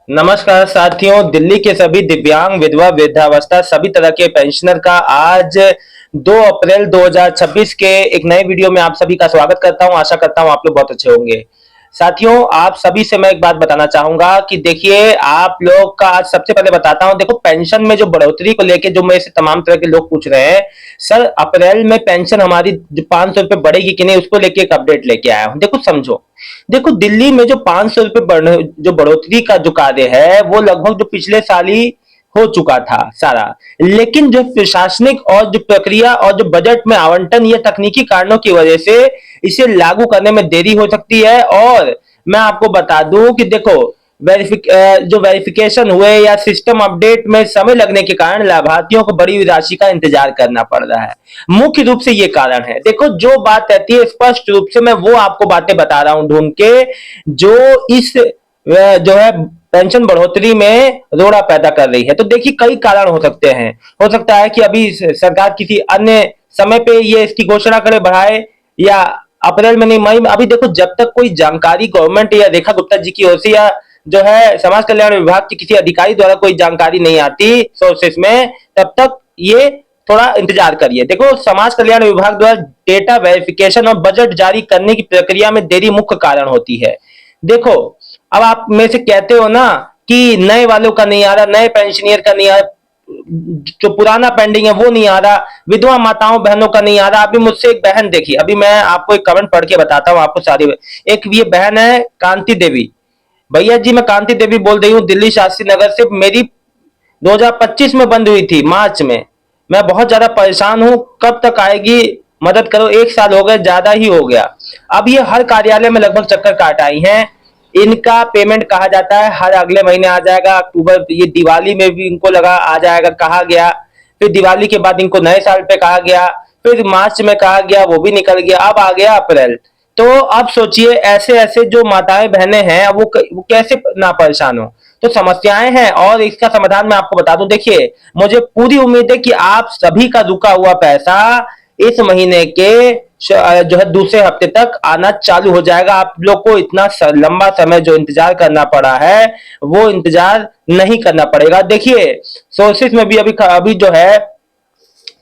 नमस्कार साथियों, दिल्ली के सभी दिव्यांग, विधवा, वृद्धावस्था सभी तरह के पेंशनर का आज 2 अप्रैल 2026 के एक नए वीडियो में आप सभी का स्वागत करता हूं। आशा करता हूं आप लोग बहुत अच्छे होंगे। साथियों, आप सभी से मैं एक बात बताना चाहूंगा कि देखिए, आप लोग का आज सबसे पहले बताता हूं। देखो, पेंशन में जो बढ़ोतरी को लेके जो मेरे से तमाम तरह के लोग पूछ रहे हैं, सर अप्रैल में पेंशन हमारी जो 500 रुपए बढ़ेगी कि नहीं, उसको लेके एक अपडेट लेके आया हूं। देखो समझो, देखो दिल्ली में जो 500 रुपए जो बढ़ोतरी का जो कार्य है, वो लगभग जो पिछले साल ही हो चुका था सारा। लेकिन जो प्रशासनिक और जो प्रक्रिया और जो बजट में आवंटन या तकनीकी कारणों की वजह से इसे लागू करने में देरी हो सकती है। और मैं आपको बता दूं कि देखो, जो वेरिफिकेशन हुए या सिस्टम अपडेट में समय लगने के कारण लाभार्थियों को बड़ी राशि का इंतजार करना पड़ रहा है। मुख्य रूप से ये कारण है। देखो, जो बात रहती है स्पष्ट रूप से मैं वो आपको बातें बता रहा हूं ढूंढ के, जो इस जो है पेंशन बढ़ोतरी में रोड़ा पैदा कर रही है। तो देखिए, कई कारण हो सकते हैं। हो सकता है कि अभी सरकार किसी अन्य समय पे ये इसकी घोषणा करे, बढ़ाए, या अप्रैल में नहीं मई में। अभी देखो, जब तक कोई जानकारी गवर्नमेंट या रेखा गुप्ता जी की ओर से या जो है समाज कल्याण विभाग के किसी अधिकारी द्वारा कोई जानकारी नहीं आती सोर्सेस में, तब तक ये थोड़ा इंतजार करिए। देखो, समाज कल्याण विभाग द्वारा डेटा वेरिफिकेशन और बजट जारी करने की प्रक्रिया में देरी मुख्य कारण होती है। देखो, अब आप में से कहते हो ना कि नए वालों का नहीं आ रहा, नए पेंशनियर का नहीं आ रहा, जो पुराना पेंडिंग है वो नहीं आ रहा, विधवा माताओं बहनों का नहीं आ रहा। अभी मुझसे एक बहन, देखी, अभी मैं आपको एक कमेंट पढ़ के बताता हूँ आपको सारी। एक ये बहन है कांति देवी। भैया जी, मैं कांति देवी बोल रही हूँ दिल्ली शास्त्री नगर से। मेरी 2025 में बंद हुई थी मार्च में। मैं बहुत ज्यादा परेशान हूँ, कब तक आएगी, मदद करो। 1 साल हो गए, ज्यादा ही हो गया। अब ये हर कार्यालय में लगभग चक्कर काट आई हैं। इनका पेमेंट कहा जाता है हर अगले महीने आ जाएगा, अक्टूबर, ये दिवाली में भी इनको लगा आ जाएगा, कहा गया। फिर दिवाली के बाद इनको नए साल पे कहा गया, फिर मार्च में कहा गया, वो भी निकल गया, अब आ गया अप्रैल। तो अब सोचिए, ऐसे ऐसे जो माताएं बहनें हैं, वो कैसे ना परेशान हो। तो समस्याएं हैं, और इसका समाधान मैं आपको बता दूं। देखिए, मुझे पूरी उम्मीद है कि आप सभी का रुका हुआ पैसा इस महीने के जो है दूसरे हफ्ते तक आना चालू हो जाएगा। आप लोग को इतना लंबा समय जो इंतजार करना पड़ा है, वो इंतजार नहीं करना पड़ेगा। देखिए, सोर्सेस में भी अभी अभी जो है,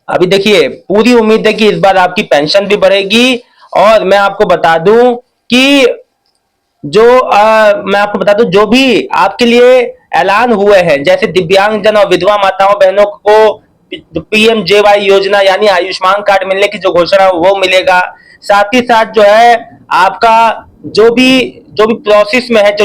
अभी देखिए, पूरी उम्मीद है कि इस बार आपकी पेंशन भी बढ़ेगी। और मैं आपको बता दूं कि मैं आपको बता दूं, जो भी आपके लिए ऐलान हुए हैं, जैसे दिव्यांगजन और विधवा माताओं बहनों को पीएमजेवाई योजना यानी आयुष्मान कार्ड मिलने की जो घोषणा वो मिलेगा। साथ ही साथ जो है आपका जो भी प्रोसेस में है, जो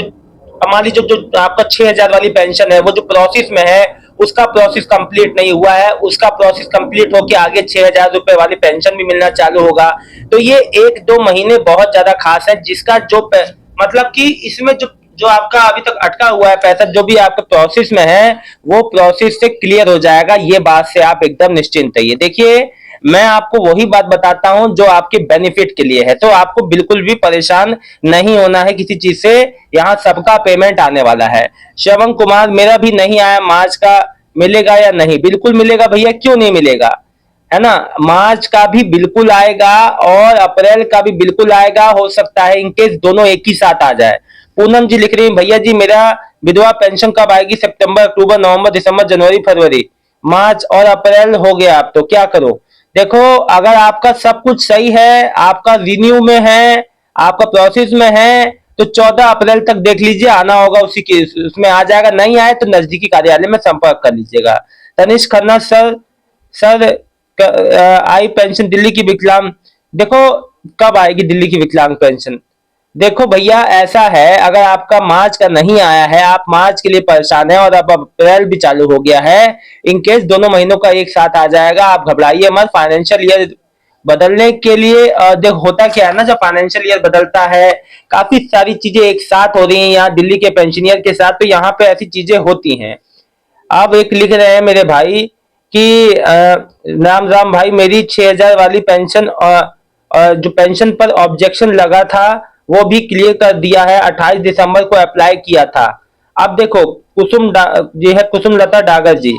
हमारी जो आपका 6,000 वाली पेंशन है, वो जो प्रोसेस में है, उसका प्रोसेस कंप्लीट नहीं हुआ है। उसका प्रोसेस कंप्लीट होकर आगे 6,000 रुपए वाली पेंशन भी मिलना चालू होगा। तो ये 1-2 महीने बहुत ज्यादा खास है, जिसका जो मतलब कि इसमें जो जो आपका अभी तक अटका हुआ है पैसा, जो भी आपका प्रोसेस में है, वो प्रोसेस से क्लियर हो जाएगा। ये बात से आप एकदम निश्चिंत रहिए। देखिए, मैं आपको वही बात बताता हूं जो आपके बेनिफिट के लिए है। तो आपको बिल्कुल भी परेशान नहीं होना है किसी चीज से। यहाँ सबका पेमेंट आने वाला है। श्रवण कुमार, मेरा भी नहीं आया मार्च का, मिलेगा या नहीं? बिल्कुल मिलेगा भैया, क्यों नहीं मिलेगा, है ना। मार्च का भी बिल्कुल आएगा और अप्रैल का भी बिल्कुल आएगा। हो सकता है इनकेस दोनों एक ही साथ आ जाए। पूनम जी लिख रही है, भैया जी मेरा विधवा पेंशन कब आएगी? सितंबर, अक्टूबर, नवंबर, दिसंबर, जनवरी, फरवरी, मार्च और अप्रैल हो गया। आप तो क्या करो। देखो, अगर आपका सब कुछ सही है, आपका रिन्यू में है, आपका प्रोसेस में है, तो 14 अप्रैल तक देख लीजिए, आना होगा उसी के उसमें आ जाएगा। नहीं आए तो नजदीकी कार्यालय में संपर्क कर लीजिएगा। Tanishk Khanna, sir sir I pension Delhi की विकलांग। देखो, कब आएगी दिल्ली की विकलांग पेंशन? देखो भैया, ऐसा है, अगर आपका मार्च का नहीं आया है, आप मार्च के लिए परेशान है, और अब अप्रैल भी चालू हो गया है, इनकेस दोनों महीनों का एक साथ आ जाएगा, आप घबराइए मत। फाइनेंशियल ईयर बदलने के लिए देखो होता क्या है ना, जब फाइनेंशियल ईयर बदलता है, काफी सारी चीजें एक साथ हो रही हैं यहाँ दिल्ली के पेंशनियर के साथ, तो यहाँ पे ऐसी चीजें होती हैं। आप एक लिख रहे हैं मेरे भाई कि राम राम भाई, मेरी 6,000 वाली पेंशन और जो पेंशन पर ऑब्जेक्शन लगा था, वो भी क्लियर कर दिया है। 28 दिसंबर को अप्लाई किया था। अब देखो, ये है कुसुम लता डागर जी।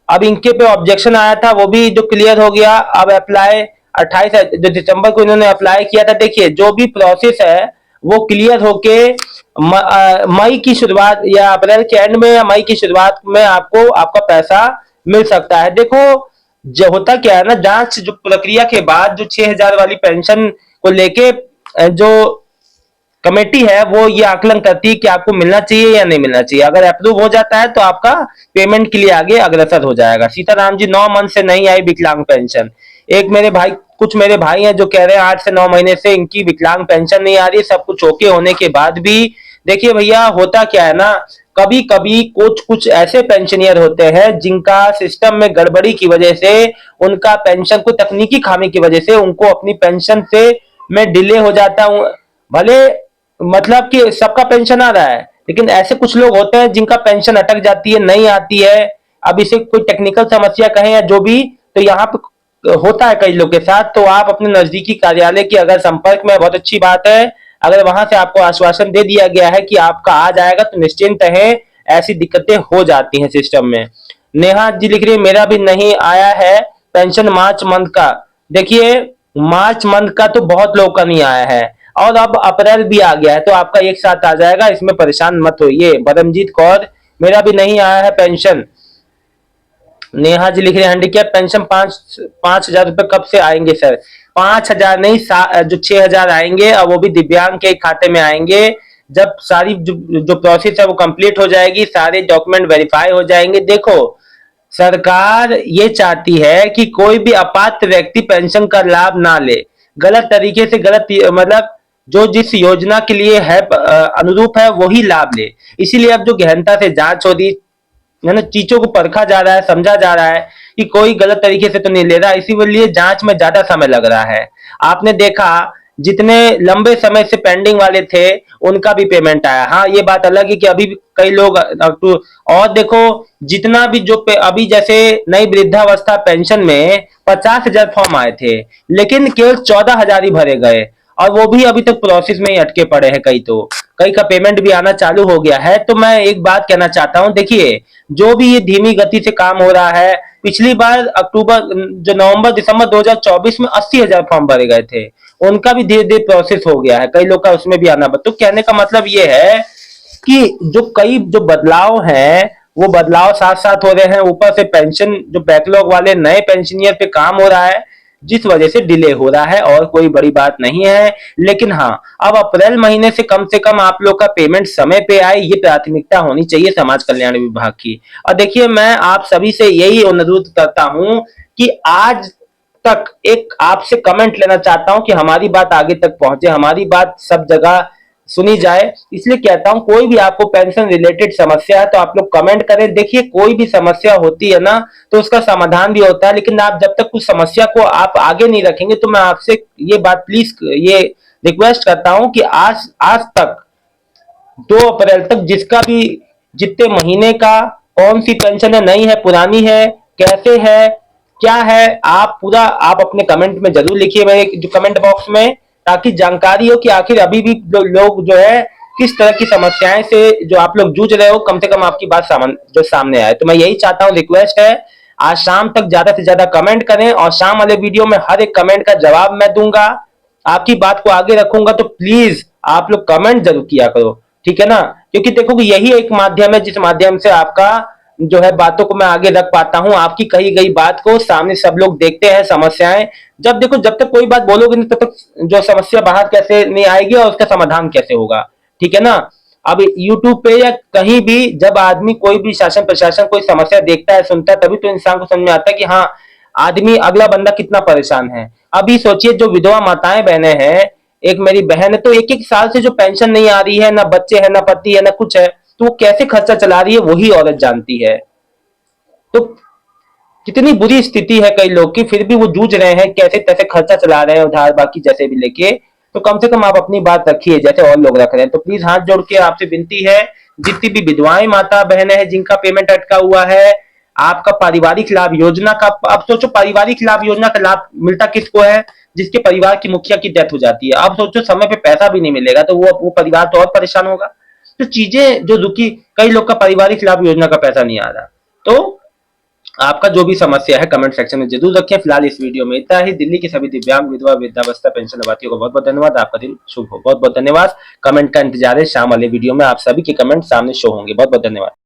अब इनके पे ऑब्जेक्शन आया था, वो भी जो क्लियर हो गया। अब अप्लाई 28 जो दिसंबर को इन्होंने अप्लाई किया था। देखिए, जो भी प्रोसेस है वो क्लियर होके मई की शुरुआत या अप्रैल के एंड में या मई की शुरुआत में आपको आपका पैसा मिल सकता है। देखो, जो होता क्या है ना, जांच जो प्रक्रिया के बाद जो 6,000 वाली पेंशन को लेके जो कमेटी है वो ये आकलन करती है कि आपको मिलना चाहिए या नहीं मिलना चाहिए। अगर अप्रूव हो जाता है तो आपका पेमेंट के लिए आगे अग्रसर हो जाएगा। सीताराम जी, 9 मंथ से नहीं आई विकलांग पेंशन। एक मेरे भाई, कुछ मेरे भाई हैं जो कह रहे हैं 8 से 9 महीने से इनकी विकलांग पेंशन नहीं आ रही। सब कुछ ओके होने के बाद भी देखिए भैया, होता क्या है ना, कभी कभी कुछ कुछ ऐसे पेंशनियर होते हैं जिनका सिस्टम में गड़बड़ी की वजह से, उनका पेंशन को तकनीकी खामी की वजह से उनको अपनी पेंशन से में डिले हो जाता हूं। भले मतलब कि सबका पेंशन आ रहा है, लेकिन ऐसे कुछ लोग होते हैं जिनका पेंशन अटक जाती है, नहीं आती है। अब इसे कोई टेक्निकल समस्या कहें या जो भी, तो यहाँ पे होता है कई लोग के साथ। तो आप अपने नजदीकी कार्यालय के अगर संपर्क में, बहुत अच्छी बात है। अगर वहां से आपको आश्वासन दे दिया गया है कि आपका आ जाएगा, तो निश्चिंत है, ऐसी दिक्कतें हो जाती हैं सिस्टम में। नेहा जी लिख रही है मेरा भी नहीं आया है पेंशन मार्च मंथ का। देखिए, मार्च मंथ का तो बहुत लोग का नहीं आया है, और अब अप्रैल भी आ गया है, तो आपका एक साथ आ जाएगा, इसमें परेशान मत होइए। परमजीत कौर, मेरा भी नहीं आया है पेंशन। नेहा जी लिख रहे हैं हैंडीकैप पेंशन 5,000 रुपए कब से आएंगे सर? 5,000 नहीं, जो 6,000 आएंगे, और वो भी दिव्यांग के खाते में आएंगे जब सारी जो प्रोसेस है वो कंप्लीट हो जाएगी, सारे डॉक्यूमेंट वेरीफाई हो जाएंगे। देखो, सरकार ये चाहती है कि कोई भी अपात्र व्यक्ति पेंशन का लाभ ना ले, गलत तरीके से, गलत मतलब जो जिस योजना के लिए है अनुरूप है वही लाभ ले। इसीलिए अब जो गहनता से जांच हो रही है ना, चीजों को परखा जा रहा है, समझा जा रहा है कि कोई गलत तरीके से तो नहीं ले रहा, इसीलिए जांच में ज्यादा समय लग रहा है। आपने देखा, जितने लंबे समय से पेंडिंग वाले थे उनका भी पेमेंट आया। हाँ, ये बात अलग है कि अभी भी कई लोग और देखो, जितना भी जो अभी जैसे नई वृद्धावस्था पेंशन में 50,000 फॉर्म आए थे, लेकिन केवल 14,000 ही भरे गए, और वो भी अभी तक प्रोसेस में ही अटके पड़े हैं। कई का पेमेंट भी आना चालू हो गया है। तो मैं एक बात कहना चाहता हूं, देखिए, जो भी ये धीमी गति से काम हो रहा है, पिछली बार अक्टूबर, जो नवंबर दिसंबर 2024 में 80,000 फॉर्म भरे गए थे, उनका भी धीरे धीरे प्रोसेस हो गया है, कई लोग का उसमें भी आना। तो कहने का मतलब ये है कि जो बदलाव हैं वो बदलाव साथ साथ हो रहे हैं, ऊपर से पेंशन जो बैकलॉग वाले नए पेंशनियर पे काम हो रहा है, जिस वजह से डिले हो रहा है, और कोई बड़ी बात नहीं है। लेकिन हाँ, अब अप्रैल महीने से कम आप लोग का पेमेंट समय पे आए, ये प्राथमिकता होनी चाहिए समाज कल्याण विभाग की। और देखिए, मैं आप सभी से यही अनुरोध करता हूं कि आज तक एक आपसे कमेंट लेना चाहता हूं कि हमारी बात आगे तक पहुंचे, हमारी बात सब जगह सुनी जाए। इसलिए कहता हूं, कोई भी आपको पेंशन रिलेटेड समस्या है तो आप लोग कमेंट करें। देखिए, कोई भी समस्या होती है ना, तो उसका समाधान भी होता है, लेकिन आप जब तक उस समस्या को आप आगे नहीं रखेंगे, तो मैं आपसे ये बात प्लीज ये रिक्वेस्ट करता हूं कि आज आज तक 2 अप्रैल तक जिसका भी, जितने महीने का, कौन सी पेंशन है, नई है, पुरानी है, कैसे है, क्या है, आप पूरा आप अपने कमेंट में जरूर लिखिए, मेरे जो कमेंट बॉक्स में, ताकि जानकारी हो कि आखिर अभी भी लोग जो है किस तरह की समस्याएं से जो आप लोग जूझ रहे हो, कम से कम आपकी बात जो सामने आए। तो मैं यही चाहता हूँ, रिक्वेस्ट है, आज शाम तक ज्यादा से ज्यादा कमेंट करें, और शाम वाले वीडियो में हर एक कमेंट का जवाब मैं दूंगा, आपकी बात को आगे रखूंगा। तो प्लीज आप लोग कमेंट जरूर किया करो, ठीक है ना? क्योंकि देखो कि यही एक माध्यम है जिस माध्यम से आपका जो है बातों को मैं आगे रख पाता हूं, आपकी कही गई बात को सामने सब लोग देखते हैं। समस्याएं जब देखो, जब तक कोई बात बोलोगे नहीं, तब तक जो समस्या बाहर कैसे नहीं आएगी और उसका समाधान कैसे होगा, ठीक है ना? अब यूट्यूब पे या कहीं भी जब आदमी कोई भी शासन प्रशासन कोई समस्या देखता है, सुनता है, तभी तो इंसान को समझ में आता है कि हाँ, आदमी अगला बंदा कितना परेशान है। अभी सोचिए, जो विधवा माताएं बहनें हैं, एक मेरी बहन है, तो 1-1 साल से जो पेंशन नहीं आ रही है, ना बच्चे हैं, ना पति है, ना कुछ है, तो वो कैसे खर्चा चला रही है वही औरत जानती है। तो कितनी बुरी स्थिति है कई लोग की, फिर भी वो जूझ रहे हैं, कैसे तैसे खर्चा चला रहे हैं उधार बाकी जैसे भी लेके। तो कम से कम आप अपनी बात रखिए जैसे और लोग रख रहे हैं। तो प्लीज हाथ जोड़ के आपसे विनती है, जितनी भी विधवाएं माता बहनें हैं जिनका पेमेंट अटका हुआ है, आपका पारिवारिक लाभ योजना का, अब सोचो पारिवारिक लाभ योजना का लाभ मिलता किसको है? जिसके परिवार की मुखिया की डेथ हो जाती है। अब सोचो समय पे पैसा भी नहीं मिलेगा, तो वो परिवार तो और परेशान होगा। तो चीजें जो रुकी, कई लोग का पारिवारिक लाभ योजना का पैसा नहीं आ रहा। तो आपका जो भी समस्या है कमेंट सेक्शन में जरूर रखें। फिलहाल इस वीडियो में इतना ही। दिल्ली के सभी दिव्यांग विधवा वृद्धावस्था पेंशन लाभार्थियों को बहुत बहुत धन्यवाद। आपका दिन शुभ हो। बहुत बहुत धन्यवाद। कमेंट का इंतजार है। शाम वाले वीडियो में आप सभी के कमेंट सामने शो होंगे। बहुत बहुत धन्यवाद।